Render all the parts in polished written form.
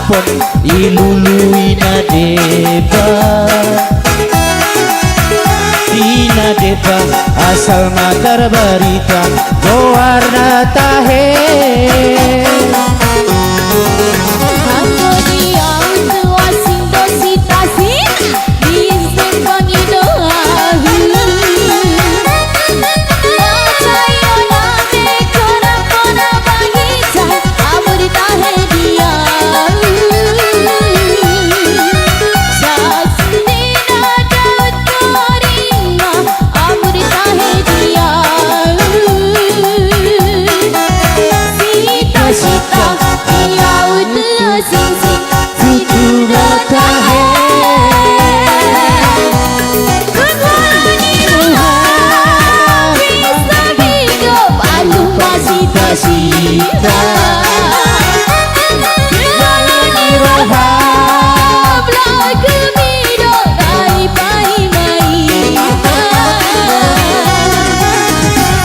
pon ilului na deba Dina deba asal matar barita warna tahe Aku dia untuk asing dosi tasik Izin pangi doa Percaya nanti kona-kona bangita Abu ditahe dia Saksi dina daud korima Abu ditahe dia Sita-sita dia untuk sing-sing Situ tahe Kunwani rumah Bisa bigo Palu masita-sita Kunwani rumah Lagu mido Dari pai-mai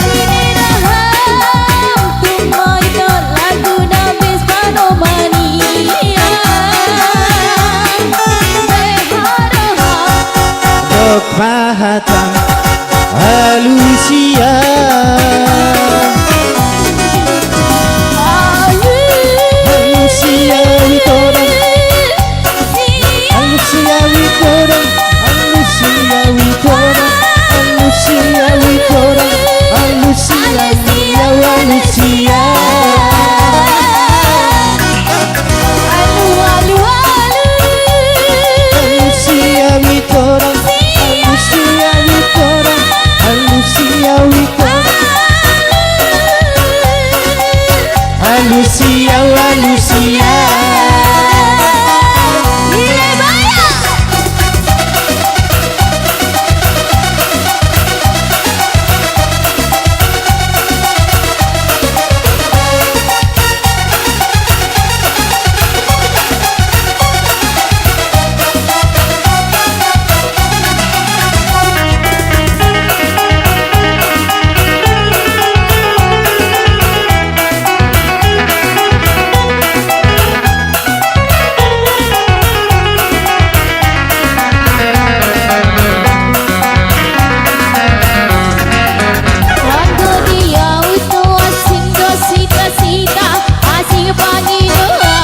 Sini raham Tumai do lagu nabis panomania dok mahatang halusia Halusia witorang Halusia witorang Halusia witorang Halusia witorang Halusia Halusia Halusia witorang Halusia witorang Halusia witorang Halusia Halusia Aku dia untuk asing dosi tasita Asing pangi doa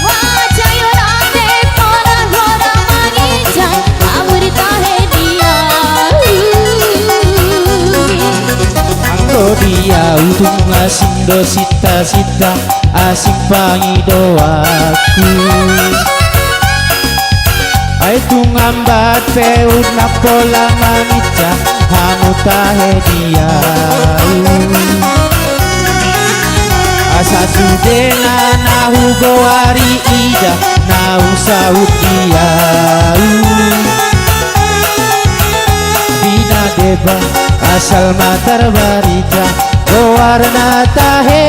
Wajah nanti kona-kona bangita Abu ditahe dia Anggo dia utung asing do sita-sita asing pangi doaku Ay tungambat feud na pola manita hamu tahe dia Asa sudena nahu goari ida nahu saud dia Dina deba asal matar barita warna tahe